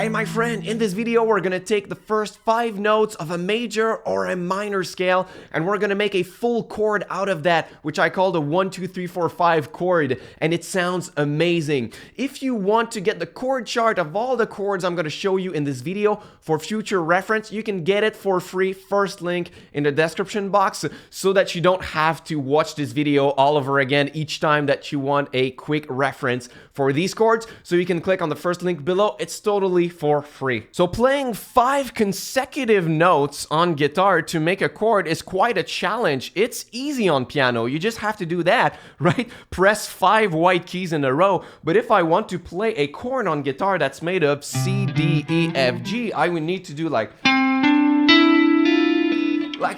Hey my friend, in this video we're gonna take the first 5 notes of a major or a minor scale and we're gonna make a full chord out of that, which I call the 1, 2, 3, 4, 5 chord, and it sounds amazing. If you want to get the chord chart of all the chords I'm gonna show you in this video for future reference, you can get it for free, first link in the description box, so that you don't have to watch this video all over again each time that you want a quick reference for these chords. So you can click on the first link below, it's totally for free. So playing 5 consecutive notes on guitar to make a chord is quite a challenge. It's easy on piano, you just have to do that, right? Press 5 white keys in a row. But if I want to play a chord on guitar that's made of C, D, E, F, G, I would need to do like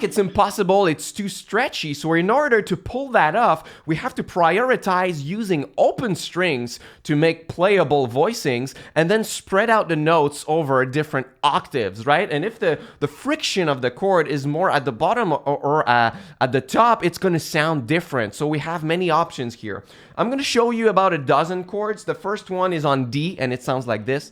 it's impossible, it's too stretchy. So in order to pull that off, we have to prioritize using open strings to make playable voicings and then spread out the notes over different octaves, right? And if the friction of the chord is more at the bottom or at the top, it's going to sound different. So we have many options here. I'm going to show you about a dozen chords. The first one is on D and it sounds like this.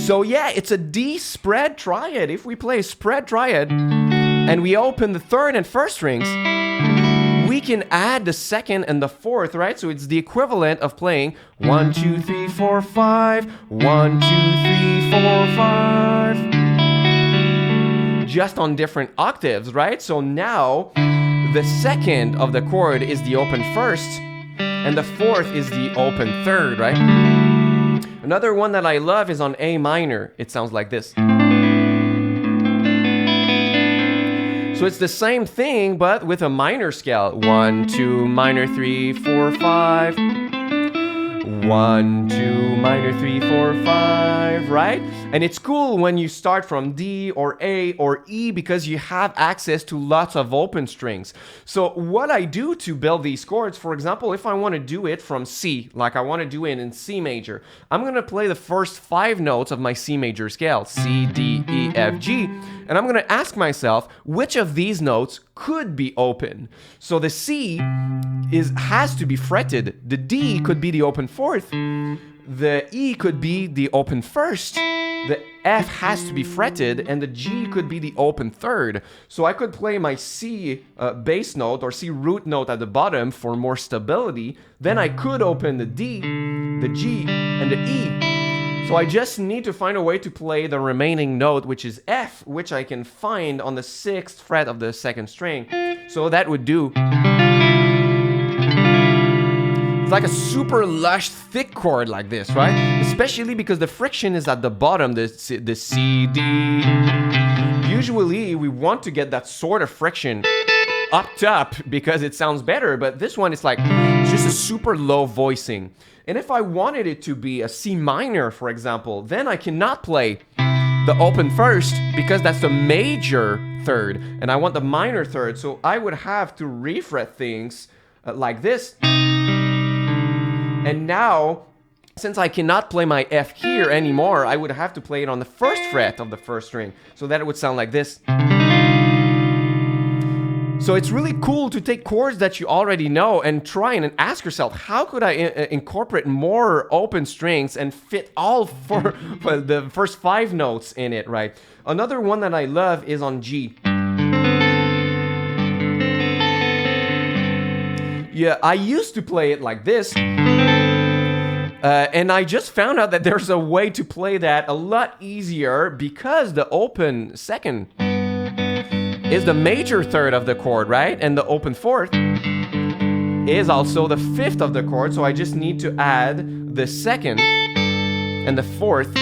So yeah, it's a D spread triad. If we play a spread triad and we open the third and first strings, we can add the second and the fourth, right? So it's the equivalent of playing 1, 2, 3, 4, 5, 1, 2, 3, 4, 5, just on different octaves, right? So now the second of the chord is the open first and the fourth is the open third, right? Another one that I love is on A minor. It sounds like this. So it's the same thing, but with a minor scale. 1, 2, minor 3, 4, 5. 1, 2, minor 3, 4, 5, right? And it's cool when you start from D or A or E because you have access to lots of open strings. So what I do to build these chords, for example, if I want to do it from C, like I want to do it in C major, I'm going to play the first 5 notes of my C major scale, C, D, E, F, G, and I'm going to ask myself which of these notes could be open. So the C has to be fretted, the D could be the open fourth, the E could be the open first, the F has to be fretted, and the G could be the open third. So I could play my C bass note or C root note at the bottom for more stability. Then I could open the D, the G, and the E. So I just need to find a way to play the remaining note, which is F, which I can find on the 6th fret of the 2nd string. So that would do. It's like a super lush, thick chord like this, right? Especially because the friction is at the bottom, the C, D. Usually we want to get that sort of friction up top because it sounds better, but this one is like just a super low voicing. And if I wanted it to be a C minor, for example, then I cannot play the open first because that's the major third and I want the minor third. So I would have to refret things like this. And now, since I cannot play my F here anymore, I would have to play it on the 1st fret of the 1st string. So that it would sound like this. So it's really cool to take chords that you already know and try and ask yourself, how could I incorporate more open strings and fit all for the first 5 notes in it, right? Another one that I love is on G. Yeah, I used to play it like this. And I just found out that there's a way to play that a lot easier because the open second is the major third of the chord, right? And the open fourth is also the 5th of the chord. So I just need to add the 2nd and the 4th.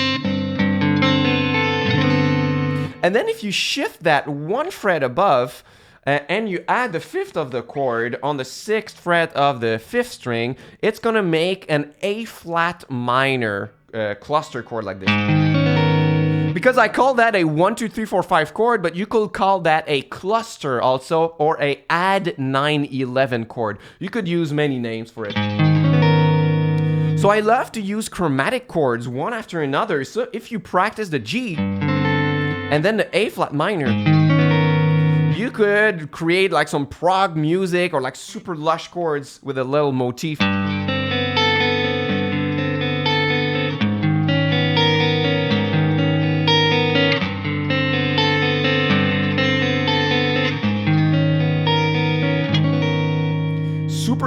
And then if you shift that 1 fret above, and you add the 5th of the chord on the 6th fret of the 5th string, it's gonna make an A flat minor cluster chord like this. Because I call that a 1, 2, 3, 4, 5 chord, but you could call that a cluster also, or a add 9, 11 chord. You could use many names for it. So I love to use chromatic chords one after another. So if you practice the G and then the A flat minor, you could create like some prog music or like super lush chords with a little motif.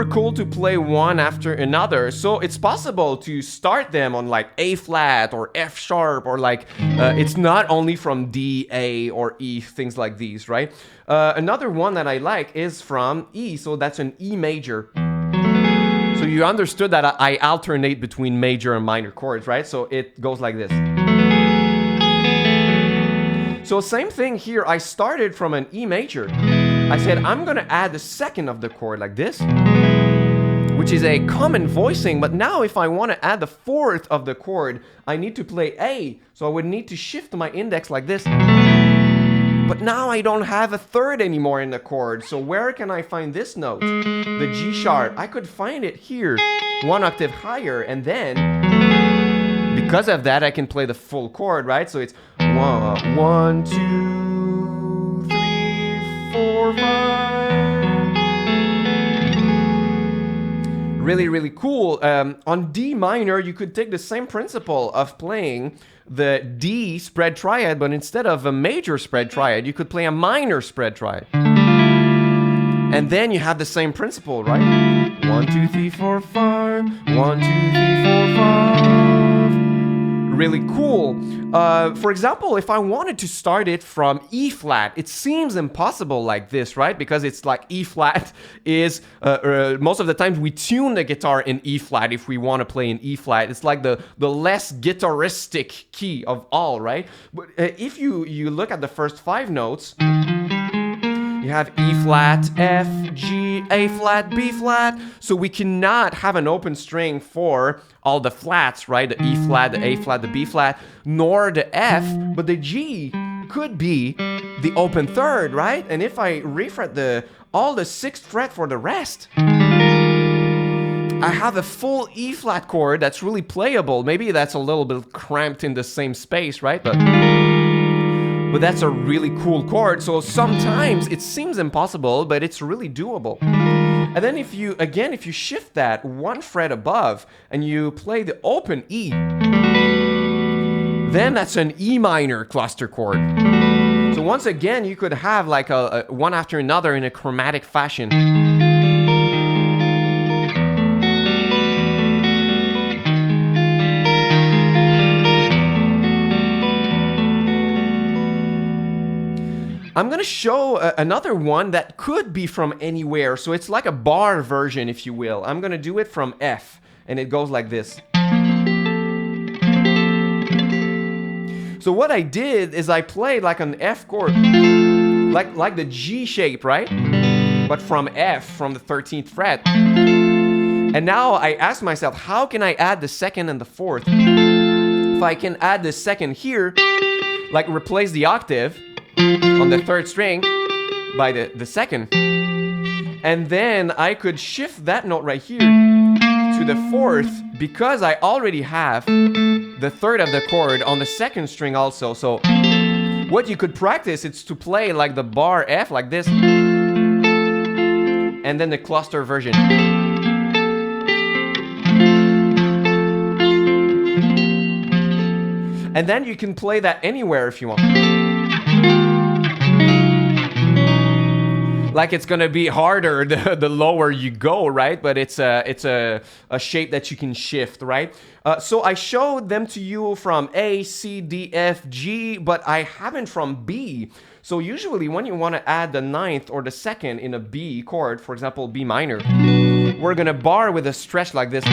cool to play one after another. So it's possible to start them on like A flat or F sharp, or like it's not only from D, A, or E, things like these, right? Another one that I like is from E, so that's an E major. So you understood that I alternate between major and minor chords, right? So it goes like this. So same thing here, I started from an E major. I said I'm gonna add the second of the chord like this, which is a common voicing, but now if I want to add the fourth of the chord, I need to play A, so I would need to shift my index like this. But now I don't have a third anymore in the chord, so where can I find this note? The G sharp. I could find it here, one octave higher, and then because of that I can play the full chord, right? So it's 1, 2, 3, 4, 5. Really, really cool. On D minor, you could take the same principle of playing the D spread triad, but instead of a major spread triad, you could play a minor spread triad. And then you have the same principle, right? 1, 2, 3, 4, 5. 1, 2, 3, 4, 5. Really cool. For example, if I wanted to start it from E flat, it seems impossible like this, right? Because it's like E flat is, most of the times we tune the guitar in E flat if we want to play in E flat. It's like the less guitaristic key of all, right? But if you look at the first 5 notes, you have E flat, F, G, A flat, B flat. So we cannot have an open string for all the flats, right? The E flat, the A flat, the B flat, nor the F, but the G could be the open third, right? And if I refret all the 6th fret for the rest, I have a full E flat chord that's really playable. Maybe that's a little bit cramped in the same space, right? But that's a really cool chord. So sometimes it seems impossible, but it's really doable. And then if you shift that 1 fret above and you play the open E, then that's an E minor cluster chord. So once again, you could have like a one after another in a chromatic fashion. I'm gonna show another one that could be from anywhere. So it's like a bar version, if you will. I'm gonna do it from F, and it goes like this. So what I did is I played like an F chord, like the G shape, right? But from F, from the 13th fret. And now I asked myself, how can I add the second and the fourth? If I can add the second here, like replace the octave on the 3rd string by the second, and then I could shift that note right here to the 4th because I already have the 3rd of the chord on the 2nd string also. So what you could practice is to play like the bar F like this, and then the cluster version. And then you can play that anywhere if you want. Like it's gonna be harder the lower you go, right? But it's a shape that you can shift, right? So I showed them to you from A, C, D, F, G, but I haven't from B. So usually when you want to add the 9th or the 2nd in a B chord, for example, B minor, we're gonna bar with a stretch like this.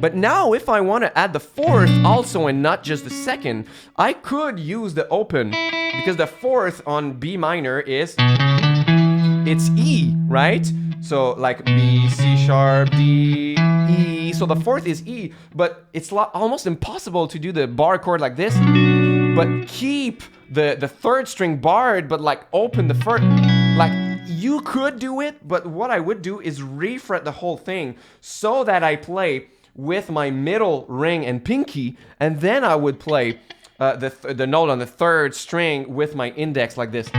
But now if I want to add the 4th also and not just the 2nd, I could use the open, because the 4th on B minor it's E, right? So like B, C sharp, D, E. So the 4th is E, but it's almost impossible to do the bar chord like this, but keep the 3rd string barred, but like open the 1st. Like you could do it, but what I would do is refret the whole thing so that I play with my middle ring and pinky, and then I would play the note on the 3rd string with my index like this.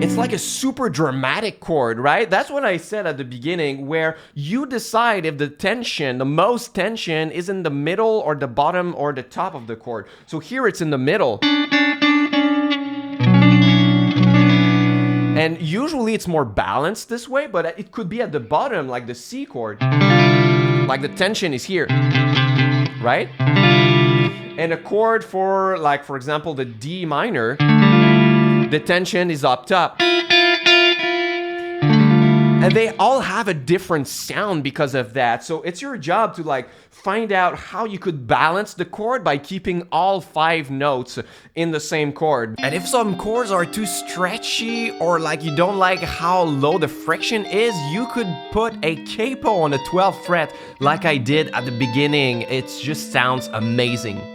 It's like a super dramatic chord, right? That's what I said at the beginning, where you decide if the tension, the most tension, is in the middle or the bottom or the top of the chord. So here it's in the middle. And usually it's more balanced this way, but it could be at the bottom, like the C chord. Like the tension is here, right? And a chord for, like, for example, the D minor, the tension is up top. And they all have a different sound because of that. So it's your job to like find out how you could balance the chord by keeping all 5 notes in the same chord. And if some chords are too stretchy or like you don't like how low the friction is, you could put a capo on the 12th fret like I did at the beginning. It just sounds amazing.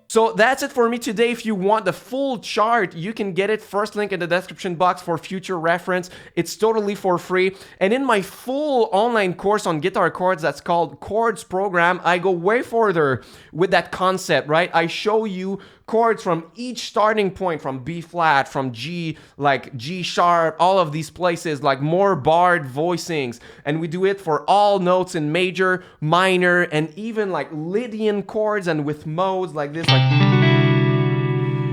So that's it for me today. If you want the full chart, you can get it. First link in the description box for future reference. It's totally for free. And in my full online course on guitar chords that's called Chords program, I go way further with that concept, right? I show you chords from each starting point, from B flat, from G, like G sharp, all of these places, like more barred voicings. And we do it for all notes in major, minor, and even like Lydian chords and with modes like this,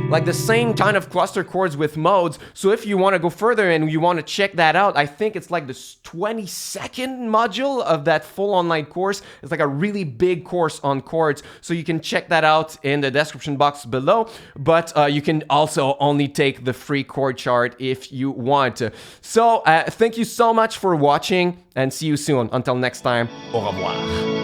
like the same kind of cluster chords with modes. So if you want to go further and you want to check that out, I think it's like the 22nd module of that full online course. It's like a really big course on chords. So you can check that out in the description box below. But you can also only take the free chord chart if you want. So thank you so much for watching and see you soon. Until next time, au revoir.